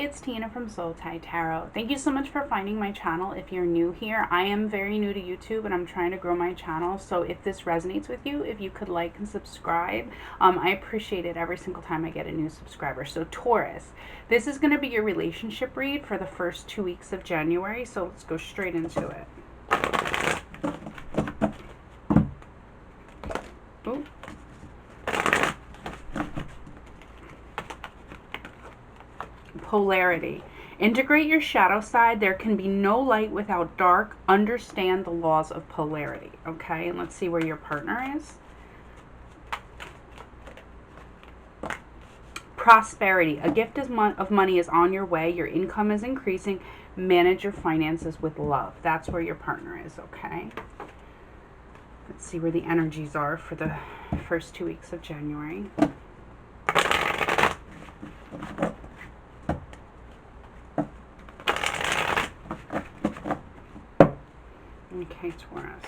it's Tina from Soul Tie Tarot. Thank you so much for finding my channel. If you're new here, I am very new to YouTube and I'm trying to grow my channel. So if this resonates with you, if you could like and subscribe, I appreciate it every single time I get a new subscriber. So Taurus, this is going to be your relationship read for the first 2 weeks of January. So let's go straight into it. Ooh. Polarity. Integrate your shadow side. There can be no light without dark. Understand the laws of polarity. Okay, and let's see where your partner is. Prosperity. A gift of money is on your way. Your income is increasing. Manage your finances with love. That's where your partner is, okay? Let's see where the energies are for the first 2 weeks of January. Okay, Taurus.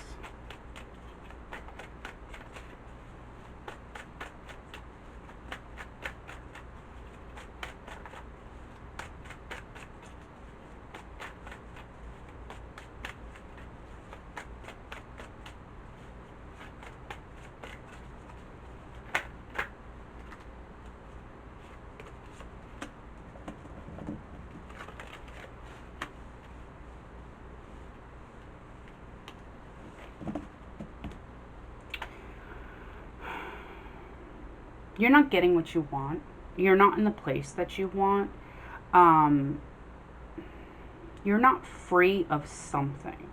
You're not getting what you want. You're not in the place that you want. You're not free of something.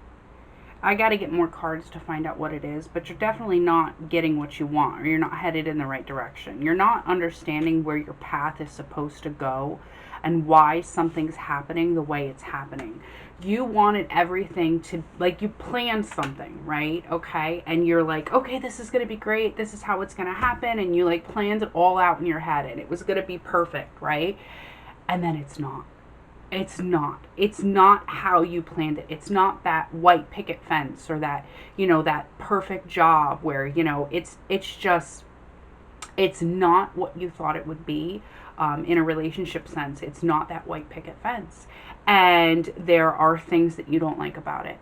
I got to get more cards to find out what it is, but you're definitely not getting what you want, or you're not headed in the right direction. You're not understanding where your path is supposed to go and why something's happening the way it's happening. You wanted everything to, like, you planned something, right? Okay, and you're like, okay, this is going to be great. This is how it's going to happen. And you like planned it all out in your head and it was going to be perfect, right? And then it's not. It's not how you planned it. It's not that white picket fence or that, that perfect job where, it's not what you thought it would be. In a relationship sense, it's not that white picket fence. And there are things that you don't like about it.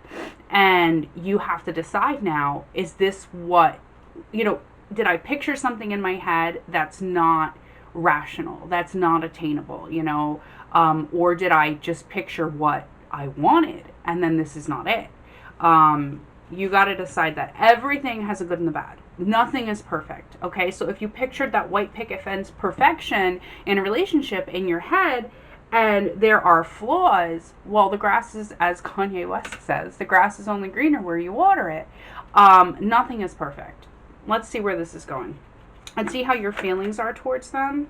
And you have to decide now, is this what, did I picture something in my head that's not rational, that's not attainable, or did I just picture what I wanted and then this is not it? You got to decide that everything has a good and the bad. Nothing is perfect, okay? So if you pictured that white picket fence perfection in a relationship in your head and there are flaws, well, the grass is, as Kanye West says, the grass is only greener where you water it. Nothing is perfect. Let's see where this is going. And see how your feelings are towards them.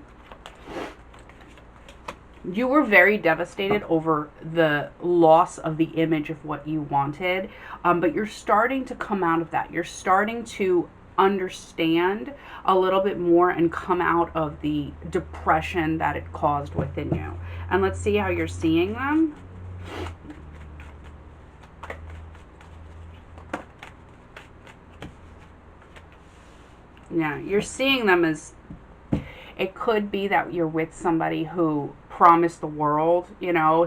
You were very devastated over the loss of the image of what you wanted, but you're starting to come out of that. You're starting to understand a little bit more and come out of the depression that it caused within you. And let's see how you're seeing them. Yeah, you're seeing them as, it could be that you're with somebody who promised the world,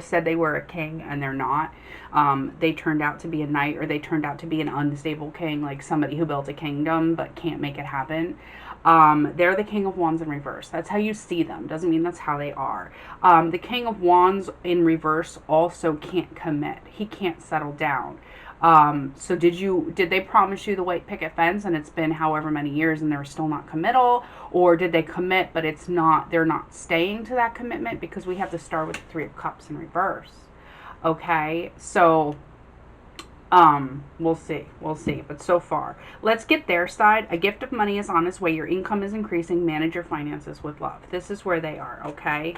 said they were a king and they're not. They turned out to be a knight, or they turned out to be an unstable king, like somebody who built a kingdom but can't make it happen. They're the King of Wands in reverse. That's how you see them. Doesn't mean that's how they are. The King of Wands in reverse also can't commit. He can't settle down. So did they promise you the white picket fence and it's been however many years and they're still not committal? Or did they commit but they're not staying to that commitment? Because we have the Star with the Three of Cups in reverse. Okay, so we'll see. But so far, let's get their side. A gift of money is on its way. Your income is increasing. Manage your finances with love. This is where they are, okay?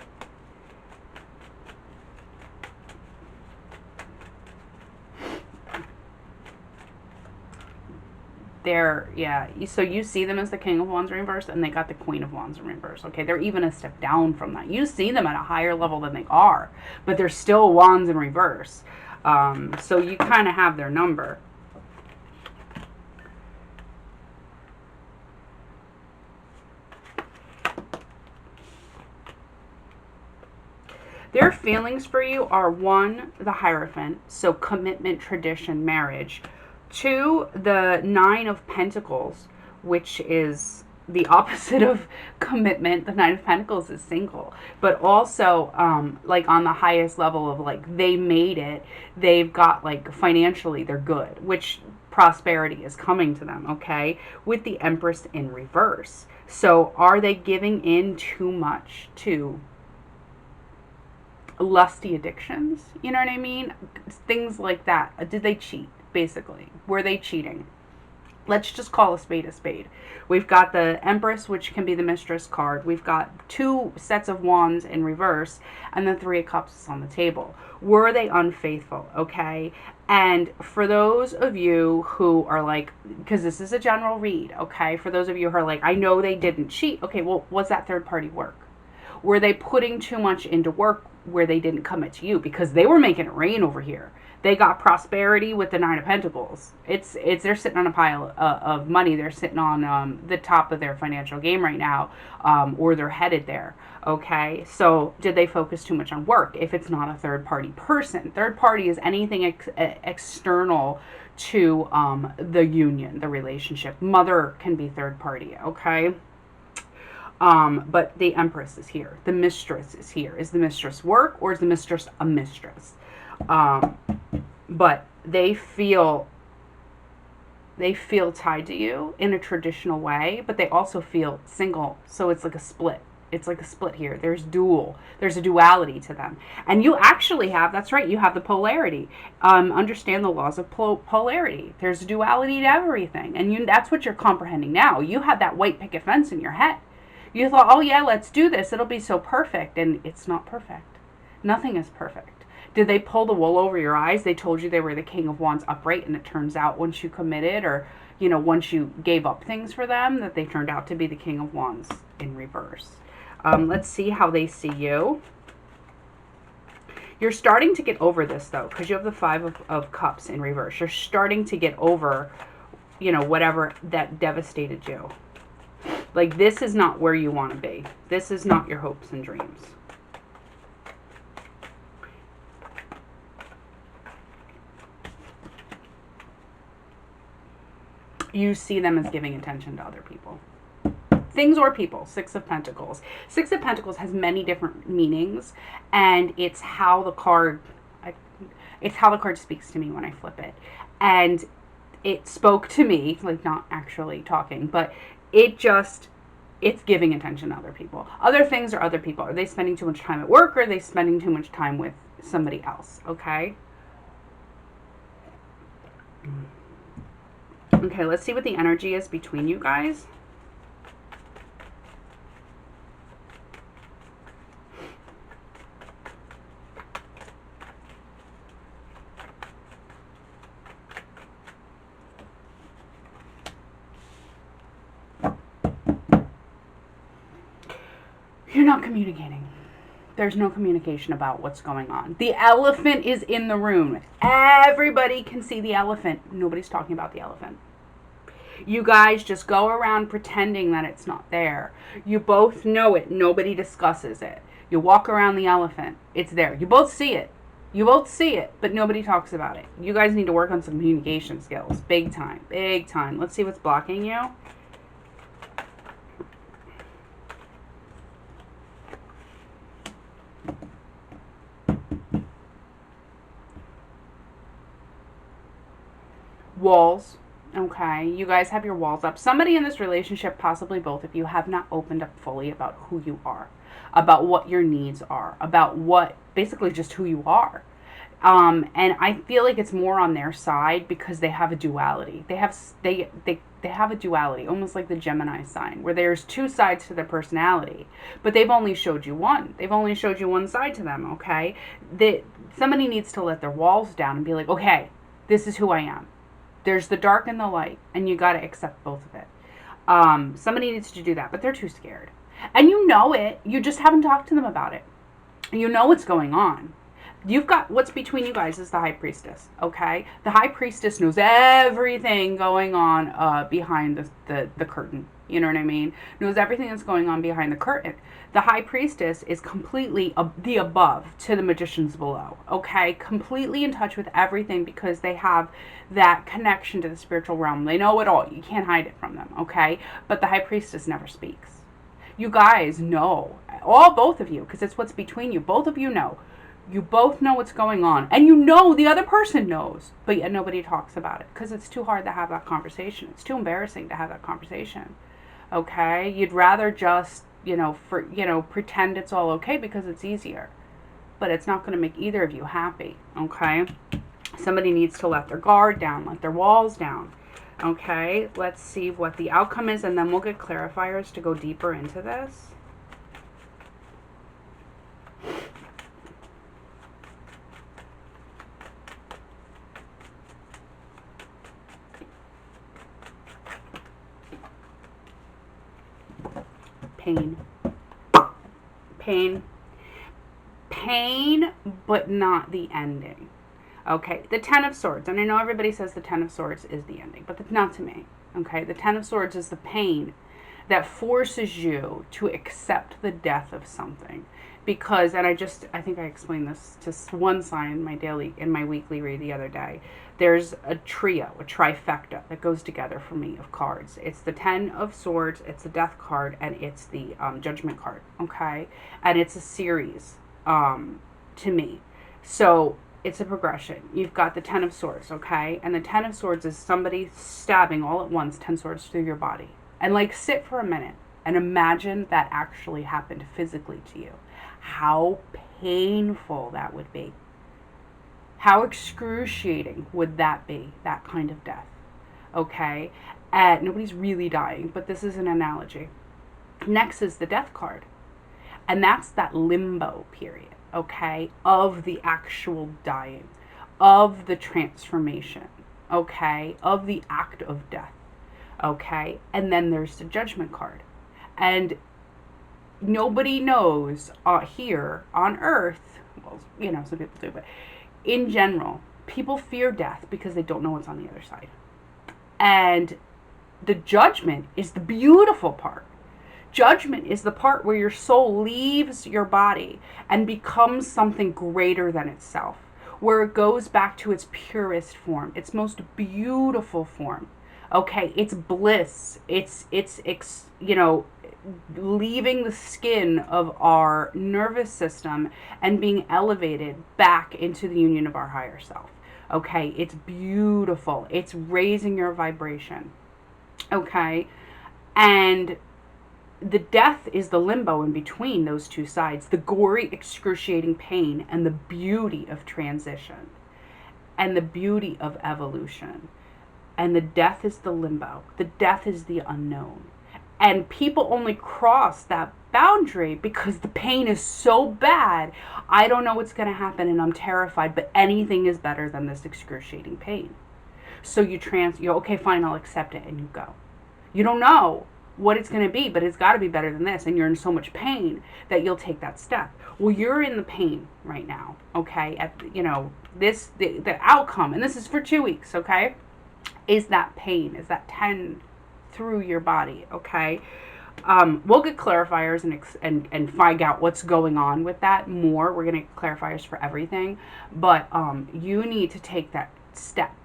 So you see them as the King of Wands in reverse, and they got the Queen of Wands in reverse. Okay, they're even a step down from that. You see them at a higher level than they are, but they're still Wands in reverse. So you kind of have their number. Their feelings for you are 1, the Hierophant, so commitment, tradition, marriage. 2, the Nine of Pentacles, which is the opposite of commitment. The Nine of Pentacles is single, but also like on the highest level of like they made it. They've got like financially they're good, which prosperity is coming to them, okay? With the Empress in reverse. So are they giving in too much to lusty addictions? You know what I mean? Things like that. Did they cheat, basically? Were they cheating? Let's just call a spade a spade. We've got the Empress, which can be the Mistress card. We've got 2 sets of wands in reverse, and the 3 of Cups is on the table. Were they unfaithful? Okay. And for those of you who are like, because this is a general read, okay? For those of you who are like, I know they didn't cheat. Okay, well, was that third party work? Were they putting too much into work where they didn't commit to you? Because they were making it rain over here. They got prosperity with the Nine of Pentacles. It's they're sitting on a pile of money. They're sitting on the top of their financial game right now, or they're headed there. Okay, so did they focus too much on work? If it's not a third party person, third party is anything external to the union, the relationship. Mother can be third party. Okay. But the Empress is here. The Mistress is here. Is the Mistress work or is the Mistress a mistress? But they feel tied to you in a traditional way, but they also feel single. So it's like a split. It's like a split here. There's a duality to them. And you actually have, that's right, you have the polarity. Understand the laws of polarity. There's a duality to everything. And that's what you're comprehending now. You had that white picket fence in your head. You thought, oh yeah, let's do this. It'll be so perfect. And it's not perfect. Nothing is perfect. Did they pull the wool over your eyes? They told you they were the King of Wands upright, and it turns out once you committed or, once you gave up things for them, that they turned out to be the King of Wands in reverse. Let's see how they see you. You're starting to get over this, though, because you have the Five of Cups in reverse. You're starting to get over, whatever that devastated you. Like, this is not where you want to be. This is not your hopes and dreams. You see them as giving attention to other people. Things or people. Six of Pentacles. Six of Pentacles has many different meanings, and it's how the card speaks to me when I flip it. And it spoke to me, like not actually talking, but it's giving attention to other people. Other things are other people. Are they spending too much time at work, or are they spending too much time with somebody else? Okay. Okay, let's see what the energy is between you guys. You're not communicating. There's no communication about what's going on. The elephant is in the room. Everybody can see the elephant. Nobody's talking about the elephant. You guys just go around pretending that it's not there. You both know it. Nobody discusses it. You walk around the elephant. It's there. You both see it. You both see it, but nobody talks about it. You guys need to work on some communication skills. Big time. Big time. Let's see what's blocking you. Walls. Okay, you guys have your walls up. Somebody in this relationship, possibly both of you, have not opened up fully about who you are, about what your needs are, about what, basically just who you are. And I feel like it's more on their side because they have a duality. They have a duality, almost like the Gemini sign, where there's two sides to their personality, but they've only showed you one. They've only showed you one side to them, okay? Somebody needs to let their walls down and be like, okay, this is who I am. There's the dark and the light, and you got to accept both of it. Somebody needs to do that, but they're too scared. And you know it. You just haven't talked to them about it. You know what's going on. You've got, what's between you guys is the High Priestess, okay? The High Priestess knows everything going on behind the curtain. You know what I mean? Knows everything that's going on behind the curtain. The high priestess is completely the above to the magicians below, okay? Completely in touch with everything because they have that connection to the spiritual realm. They know it all. You can't hide it from them, okay? But the high priestess never speaks. You guys know, both of you, because it's what's between you. Both of you know. You both know what's going on. And you know the other person knows, but yet nobody talks about it because it's too hard to have that conversation. It's too embarrassing to have that conversation. Okay? You'd rather just, pretend it's all okay because it's easier. But it's not going to make either of you happy. Okay? Somebody needs to let their guard down, let their walls down. Okay? Let's see what the outcome is, and then we'll get clarifiers to go deeper into this. Pain. Pain. Pain, but not the ending. Okay, the Ten of Swords. And I know everybody says the Ten of Swords is the ending, but not to me. Okay, the Ten of Swords is the pain that forces you to accept the death of something. Because, and I think I explained this to one sign in my weekly read the other day. There's a trio, a trifecta that goes together for me of cards. It's the Ten of Swords, it's the Death card, and it's the Judgment card, okay? And it's a series to me. So it's a progression. You've got the Ten of Swords, okay? And the Ten of Swords is somebody stabbing all at once 10 swords through your body. And sit for a minute and imagine that actually happened physically to you. How painful that would be. How excruciating would that be, that kind of death? Okay? Nobody's really dying, but this is an analogy. Next is the Death card. And that's that limbo period, okay, of the actual dying, of the transformation, okay, of the act of death, okay? And then there's the Judgment card. And nobody knows here on Earth, well, some people do, but in general, people fear death because they don't know what's on the other side. And the Judgment is the beautiful part. Judgment is the part where your soul leaves your body and becomes something greater than itself, where it goes back to its purest form, its most beautiful form. Okay, it's bliss. It's leaving the skin of our nervous system and being elevated back into the union of our higher self. Okay, it's beautiful. It's raising your vibration. Okay, and the death is the limbo in between those two sides, the gory, excruciating pain and the beauty of transition and the beauty of evolution. And the death is the limbo. The death is the unknown. And people only cross that boundary because the pain is so bad. I don't know what's going to happen and I'm terrified, but anything is better than this excruciating pain. So you're okay, fine, I'll accept it, and you go. You don't know what it's going to be, but it's got to be better than this, and you're in so much pain that you'll take that step. Well, you're in the pain right now, okay? The outcome, and this is for 2 weeks, okay? Is that pain, is that 10 through your body, okay? We'll get clarifiers and find out what's going on with that more. We're going to get clarifiers for everything, but you need to take that step,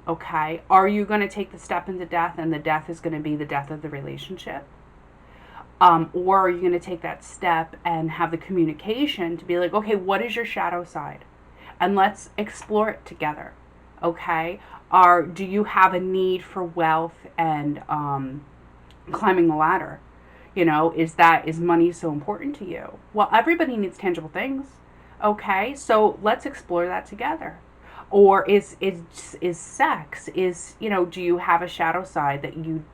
okay? Are you going to take the step into death, and the death is going to be the death of the relationship? Or are you going to take that step and have the communication to be like, okay, what is your shadow side? And let's explore it together, okay? Do you have a need for wealth and climbing the ladder? Is money so important to you? Well, everybody needs tangible things, okay? So let's explore that together. Or is sex, do you have a shadow side that you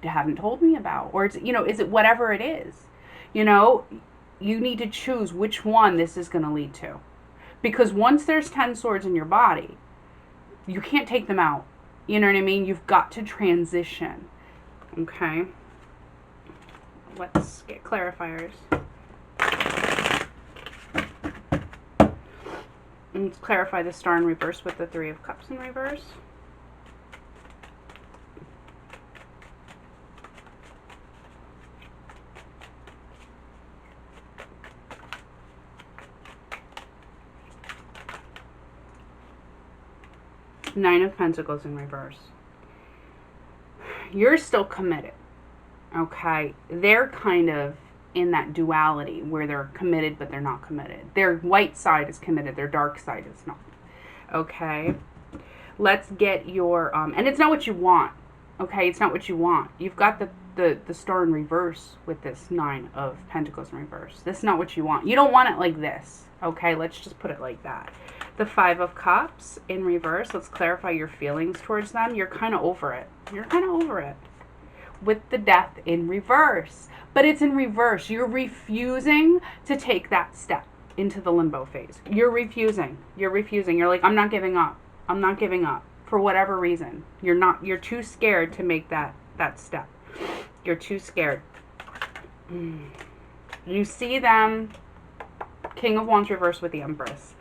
haven't told me about? Or is it whatever it is? You need to choose which one this is going to lead to. Because once there's 10 swords in your body, you can't take them out. You know what I mean? You've got to transition. Okay. Let's get clarifiers. Let's clarify the Star in reverse with the Three of Cups in reverse. Nine of Pentacles in reverse. You're still committed, okay? They're kind of in that duality where they're committed but they're not committed. Their white side is committed, their dark side is not, okay? Let's get your, and it's not what you want, okay? It's not what you want. You've got the star in reverse with this Nine of Pentacles in reverse. This is not what you want. You don't want it like this, okay? Let's just put it like that. The Five of Cups in reverse. Let's clarify your feelings towards them. You're kind of over it. You're kind of over it. With the Death in reverse. But it's in reverse. You're refusing to take that step into the limbo phase. You're refusing. You're refusing. You're like, I'm not giving up. I'm not giving up. For whatever reason. You're too scared to make that step. You're too scared. You see them. King of Wands reverse with the Empress.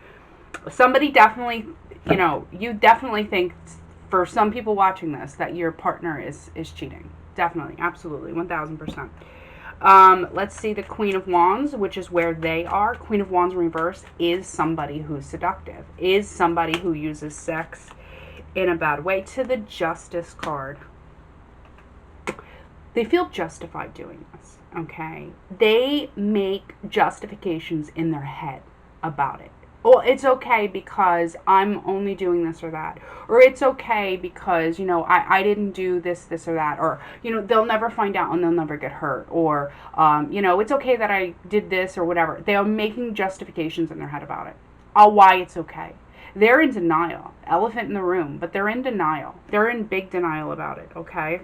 Somebody definitely, you definitely think, for some people watching this, that your partner is cheating. Definitely. Absolutely. 1000%. Let's see the Queen of Wands, which is where they are. Queen of Wands in reverse is somebody who's seductive. Is somebody who uses sex in a bad way. To the Justice card. They feel justified doing this, okay? They make justifications in their head about it. Well, it's okay because I'm only doing this or that. Or it's okay because, I didn't do this or that. Or, they'll never find out and they'll never get hurt. Or, it's okay that I did this or whatever. They are making justifications in their head about it. Why it's okay. They're in denial. Elephant in the room. But they're in denial. They're in big denial about it, okay?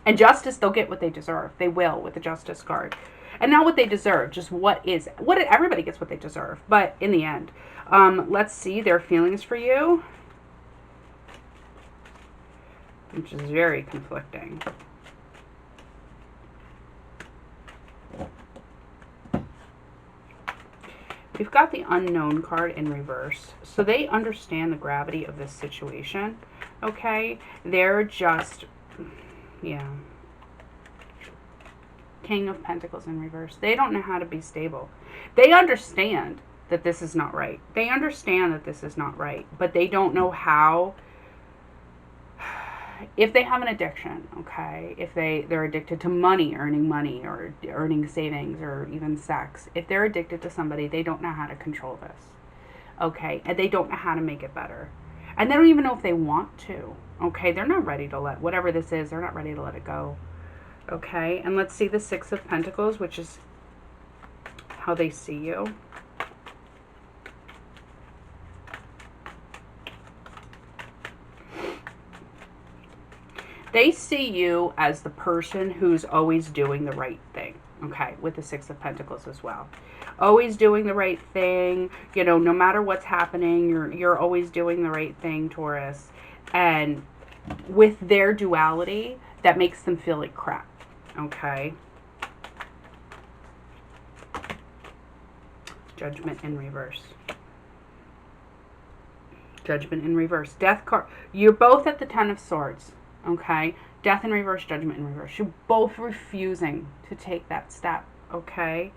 And justice, they'll get what they deserve. They will with the Justice card. And not what they deserve, just everybody gets what they deserve. But in the end, let's see their feelings for you, which is very conflicting. We've got the Unknown card in reverse. So they understand the gravity of this situation, okay? They're just, yeah. King of Pentacles in reverse. They don't know how to be stable. They understand that this is not right. They understand that this is not right, but they don't know how. If they have an addiction, okay, if they're addicted to money, or earning savings, or even sex, if they're addicted to somebody, they don't know how to control this, okay, and they don't know how to make it better, and they don't even know if they want to, okay, they're not ready to let, whatever this is, they're not ready to let it go. Okay, and let's see the Six of Pentacles, which is how they see you. They see you as the person who's always doing the right thing, okay, with the Six of Pentacles as well. Always doing the right thing, no matter what's happening, you're always doing the right thing, Taurus. And with their duality, that makes them feel like crap. Okay. Judgment in reverse. Judgment in reverse. Death card. You're both at the Ten of Swords. Okay. Death in reverse. Judgment in reverse. You're both refusing to take that step. Okay.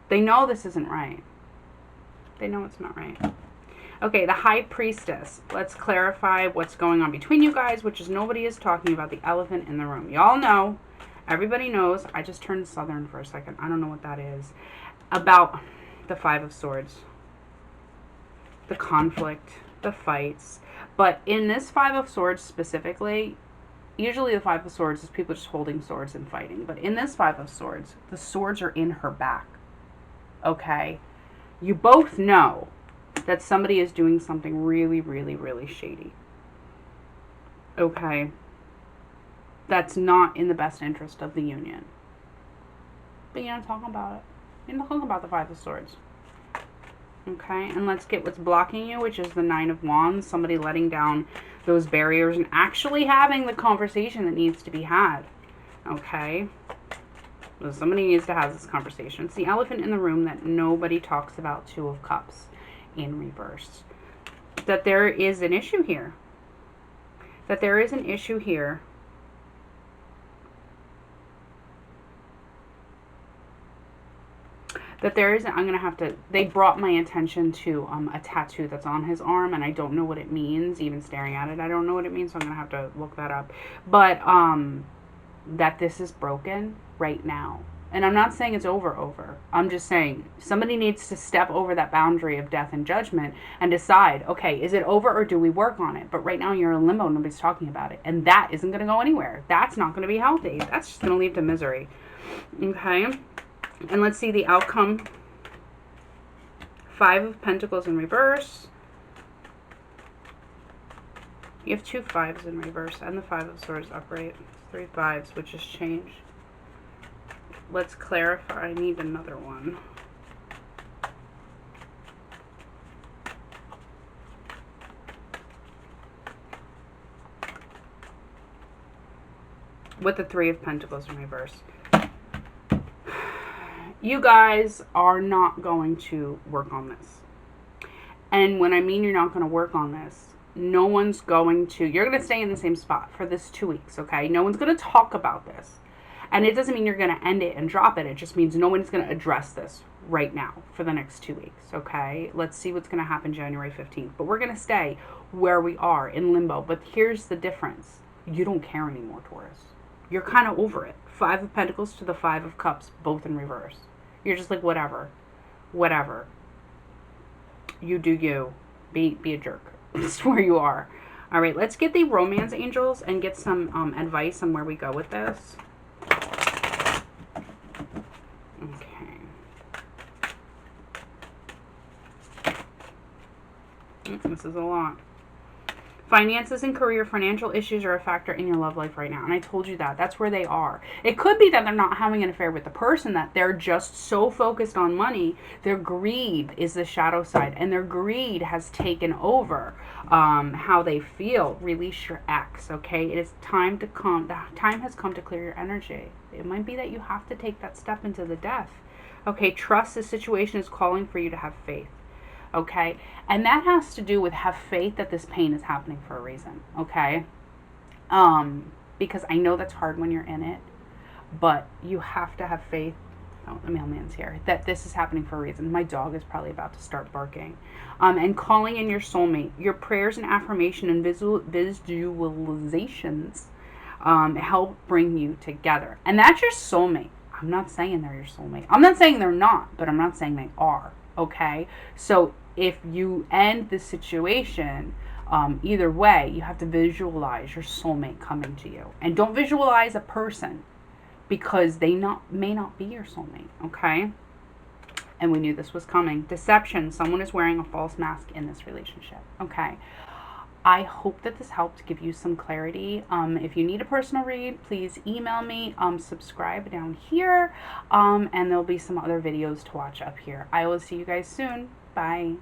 They know this isn't right. They know it's not right. Okay, the High Priestess. Let's clarify what's going on between you guys, which is nobody is talking about the elephant in the room. Y'all know. Everybody knows. I just turned Southern for a second. I don't know what that is. About the Five of Swords. The conflict. The fights. But in this Five of Swords specifically, usually the Five of Swords is people just holding swords and fighting. But in this Five of Swords, the swords are in her back. Okay? You both know that somebody is doing something really, really, really shady. Okay? That's not in the best interest of the union. But you're not talking about it. You're not talking about the Five of Swords. Okay? And let's get what's blocking you, which is the Nine of Wands. Somebody letting down those barriers and actually having the conversation that needs to be had. Okay? So somebody needs to have this conversation. It's the elephant in the room that nobody talks about. Two of Cups in reverse. That there is an issue here. That there is an issue here. That there isn't, I'm going to have to, they brought my attention to a tattoo that's on his arm, and I don't know what it means, even staring at it, I don't know what it means, so I'm going to have to look that up. But, that this is broken right now. And I'm not saying it's over. I'm just saying somebody needs to step over that boundary of death and judgment and decide, okay, is it over or do we work on it? But right now you're in limbo, nobody's talking about it. And that isn't going to go anywhere. That's not going to be healthy. That's just going to lead to misery. Okay? And let's see the outcome. 5 of Pentacles in reverse. You have 2 5s in reverse and the 5 of Swords upright. 3 5s, which is change. Let's clarify. I need another one. With the 3 of Pentacles in reverse. You guys are not going to work on this. And when I mean you're not going to work on this, no one's going to, you're going to stay in the same spot for this 2 weeks, okay? No one's going to talk about this. And it doesn't mean you're going to end it and drop it. It just means no one's going to address this right now for the next 2 weeks, okay? Let's see what's going to happen January 15th. But we're going to stay where we are in limbo. But here's the difference. You don't care anymore, Taurus. You're kind of over it. 5 of Pentacles to the 5 of Cups, both in reverse. You're just like, whatever. Whatever. You do you. Be a jerk. That's where you are. All right, let's get the romance angels and get some advice on where we go with this. Okay. This is a lot. Finances and career, financial issues are a factor in your love life right now. And I told you that. That's where they are. It could be that they're not having an affair with the person, that they're just so focused on money. Their greed is the shadow side. And their greed has taken over how they feel. Release your ex, okay? It is time to come. The time has come to clear your energy. It might be that you have to take that step into the death. Okay, trust the situation is calling for you to have faith. Okay, and that has to do with have faith that this pain is happening for a reason, okay? Because I know that's hard when you're in it, but you have to have faith. Oh, the mailman's here. That this is happening for a reason. My dog is probably about to start barking. And calling in your soulmate. Your prayers and affirmation and visualizations help bring you together. And that's your soulmate. I'm not saying they're your soulmate. I'm not saying they're not, but I'm not saying they are, okay? So if you end the situation, either way, you have to visualize your soulmate coming to you. And don't visualize a person, because they may not be your soulmate, okay? And we knew this was coming. Deception. Someone is wearing a false mask in this relationship, okay? I hope that this helped give you some clarity. If you need a personal read, please email me, subscribe down here, and there'll be some other videos to watch up here. I will see you guys soon. Bye.